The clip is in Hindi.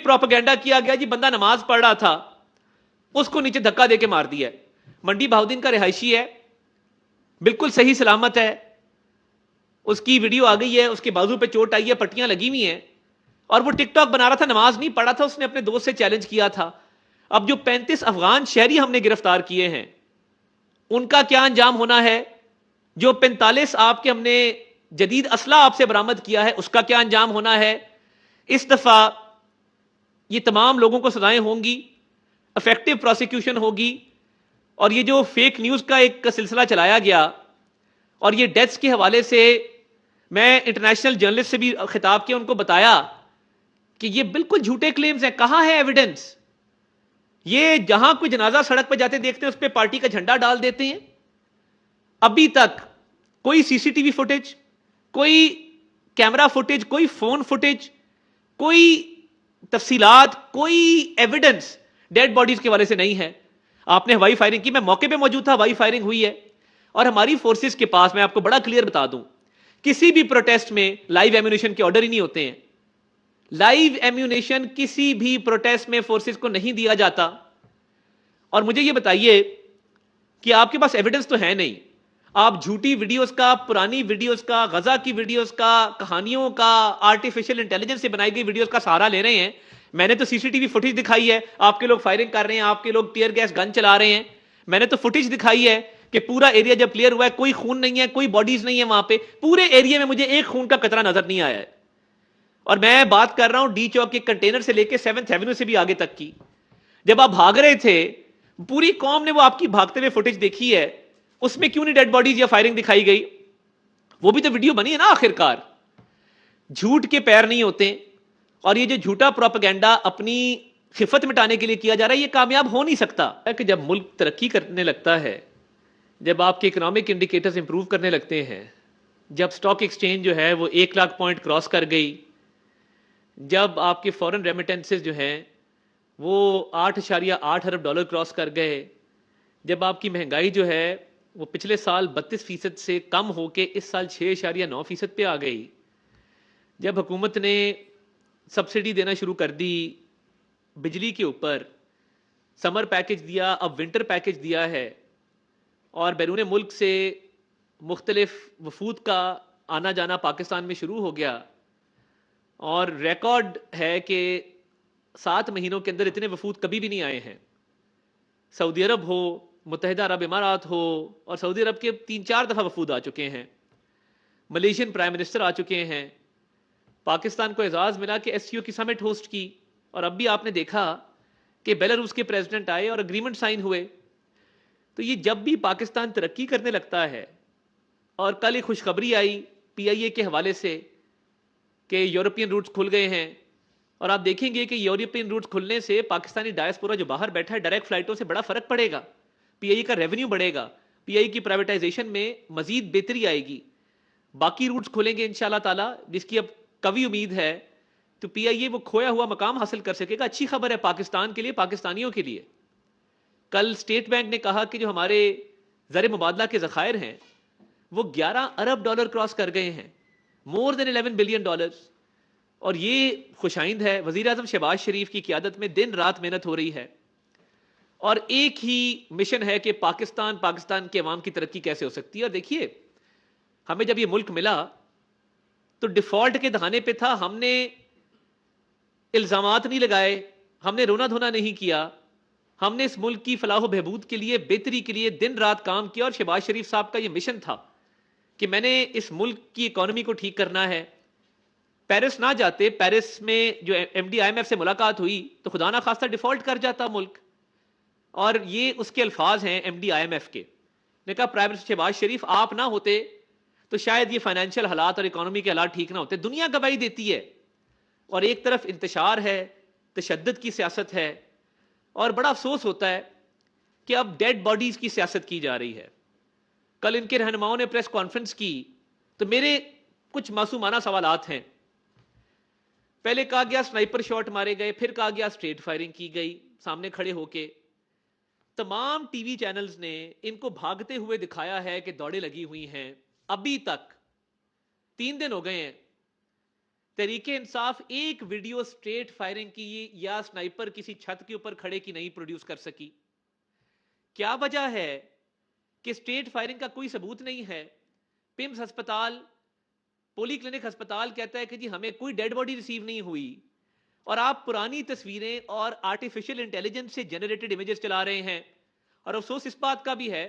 प्रोपेगेंडा किया गया जी, बंदा नमाज पढ़ रहा था, उसको नीचे धक्का देके मार दिया है। मंडी बहाउद्दीन का रिहायशी है, बिल्कुल सही सलामत है, उसकी वीडियो आ गई है, उसके बाजू पे चोट आई है, पट्टियां लगी हुई हैं, और वो टिकटॉक बना रहा था, नमाज नहीं पढ़ा था, उसने अपने दोस्त से चैलेंज किया था। अब जो 35 अफगान शहरी हमने गिरफ्तार किए हैं, उनका क्या अंजाम होना है? जो 45 आपके हमने जदीद असला आपसे बरामद किया है, उसका क्या अंजाम होना है? इस दफा ये तमाम लोगों को सजाएं होंगी, इफेक्टिव प्रोसिक्यूशन होगी, और ये जो फेक न्यूज का एक सिलसिला चलाया गया और ये डेथ्स के हवाले से मैं इंटरनेशनल जर्नलिस्ट से भी खिताब किया, उनको बताया कि ये बिल्कुल झूठे क्लेम्स हैं। कहां है एविडेंस? ये जहां कोई जनाजा सड़क पर जाते देखते हैं, उस पर पार्टी का झंडा डाल देते हैं। अभी तक कोई सीसीटीवी फुटेज, कोई कैमरा फुटेज, कोई फोन फुटेज, कोई तफसीलात, कोई एविडेंस डेड बॉडीज के हवाले से नहीं है। आपने हवाई फायरिंग की, मैं मौके पे मौजूद था, हवाई फायरिंग हुई है, और हमारी फोर्सेस के पास, मैं आपको बड़ा क्लियर बता दूं, किसी भी प्रोटेस्ट में लाइव एम्यूनेशन के ऑर्डर ही नहीं होते हैं। लाइव एम्यूनेशन किसी भी प्रोटेस्ट में फोर्सेस को नहीं दिया जाता। और मुझे यह बताइए कि आपके पास एविडेंस तो है नहीं, आप झूठी वीडियोस का, पुरानी वीडियोस का, गजा की वीडियोस का, कहानियों का, आर्टिफिशियल इंटेलिजेंस से बनाई गई वीडियोस का सहारा ले रहे हैं। मैंने तो सीसीटीवी फुटेज दिखाई है, आपके लोग फायरिंग कर रहे हैं, आपके लोग टीयर गैस गन चला रहे हैं। मैंने तो फुटेज दिखाई है कि पूरा एरिया जब क्लियर हुआ है, कोई खून नहीं है, कोई बॉडीज नहीं है वहां पे, पूरे एरिया में मुझे एक खून का कतरा नजर नहीं आया है। और मैं बात कर रहा हूं डी चौक के कंटेनर से लेकर 7th एवेन्यू से भी आगे तक की। जब आप भाग रहे थे, पूरी कौम ने वो आपकी भागते हुए फुटेज देखी है, उसमें क्यों नहीं डेड बॉडीज या फायरिंग दिखाई गई? वो भी तो वीडियो बनी है ना आखिरकार। झूठ के पैर नहीं होते, और ये जो झूठा प्रोपेगेंडा अपनी खिफत मिटाने के लिए किया जा रहा है, ये कामयाब हो नहीं सकता। कि जब मुल्क तरक्की करने लगता है, जब आपके इकोनॉमिक इंडिकेटर्स इंप्रूव करने लगते हैं, जब स्टॉक एक्सचेंज जो है वो 1 लाख पॉइंट क्रॉस कर गई, जब आपके फॉरेन रेमिटेंसेस जो हैं वो 8.8 अरब डॉलर क्रॉस कर गए, जब आपकी महंगाई जो है वो पिछले साल 32% से कम होके इस साल 6.9% पे आ गई, जब हुकूमत ने सब्सिडी देना शुरू कर दी बिजली के ऊपर, समर पैकेज दिया, अब विंटर पैकेज दिया है, और बैरून मुल्क से मुख्तलिफ वफूद का आना जाना पाकिस्तान में शुरू हो गया, और रिकॉर्ड है कि 7 महीनों के अंदर इतने वफूद कभी भी नहीं आए हैं। सऊदी अरब हो, मुत्तहिदा अरब इमारात हो, और सऊदी अरब के 3-4 दफ़ा वफूद आ चुके हैं, मलेशियन प्राइम मिनिस्टर आ चुके हैं, पाकिस्तान को एजाज़ मिला कि एससीओ की समिट होस्ट की, और अब भी आपने देखा कि बेलारूस के प्रेसिडेंट आए और अग्रीमेंट साइन हुए। तो ये जब भी पाकिस्तान तरक्की करने लगता है, और कल एक खुशखबरी आई पीआईए के हवाले से कि यूरोपियन रूट्स खुल गए हैं, और आप देखेंगे कि यूरोपियन रूट्स खुलने से पाकिस्तानी डायस्पोरा जो बाहर बैठा है, डायरेक्ट फ्लाइटों से बड़ा फर्क पड़ेगा, पीआईए का रेवेन्यू बढ़ेगा, पीआईए की प्राइवेटाइजेशन में मजीद बेहतरी आएगी, बाकी रूट्स खुलेंगे इंशाल्लाह ताला, जिसकी अब कभी उम्मीद है, तो पीआईए वो खोया हुआ मकाम हासिल कर सकेगा। अच्छी खबर है पाकिस्तान के लिए, पाकिस्तानियों के लिए। कल स्टेट बैंक ने कहा कि जो हमारे ज़र मुबादला के ज़खायर हैं वो 11 अरब डॉलर क्रॉस कर गए हैं, मोर देन 11 बिलियन डॉलर्स। और ये खुशाइंद है, वज़ीर आज़म शहबाज शरीफ की क़ियादत में दिन रात मेहनत हो रही है, और एक ही मिशन है कि पाकिस्तान के अवाम की तरक्की कैसे हो सकती है। और देखिए, हमें जब ये मुल्क मिला तो डिफॉल्ट के दहाने पे था, हमने इल्जामात नहीं लगाए, हमने रोना धोना नहीं किया, हमने इस मुल्क की फलाह बहबूद के लिए, बेहतरी के लिए दिन रात काम किया। और शहबाज शरीफ साहब का यह मिशन था कि मैंने इस मुल्क की इकोनॉमी को ठीक करना है। पेरिस ना जाते, पेरिस में जो एमडी आईएमएफ से मुलाकात हुई तो खुदा ना खास्ता डिफॉल्ट कर जाता मुल्क, और ये उसके अल्फाज हैं एमडी आईएमएफ के। ने कहा प्राइम मिनिस्टर शहबाज शरीफ आप ना होते तो शायद ये फाइनेंशियल हालात और इकोनॉमी के हालात ठीक ना होते। दुनिया गवाही देती है, और एक तरफ इंतशार है, तशद्दुद की सियासत है, और बड़ा अफसोस होता है कि अब डेड बॉडीज की सियासत की जा रही है। कल इनके रहनुमाओं ने प्रेस कॉन्फ्रेंस की, तो मेरे कुछ मासूमाना सवालात हैं। पहले कहा गया स्नाइपर शॉट मारे गए, फिर कहा गया स्ट्रेट फायरिंग की गई सामने खड़े होके। तमाम टीवी चैनल्स ने इनको भागते हुए दिखाया है कि दौड़े लगी हुई हैं। अभी तक 3 दिन हो गए हैं, तरीके इंसाफ एक वीडियो स्ट्रेट फायरिंग की या स्नाइपर किसी छत के ऊपर खड़े की नहीं प्रोड्यूस कर सकी? क्या वजह है कि स्ट्रेट फायरिंग का कोई सबूत नहीं है? पिम्स अस्पताल, पोली क्लिनिक अस्पताल कहता है कि जी हमें कोई डेड बॉडी रिसीव नहीं हुई, और आप पुरानी तस्वीरें और आर्टिफिशियल इंटेलिजेंस से जनरेटेड इमेजेस चला रहे हैं। और अफसोस इस बात का भी है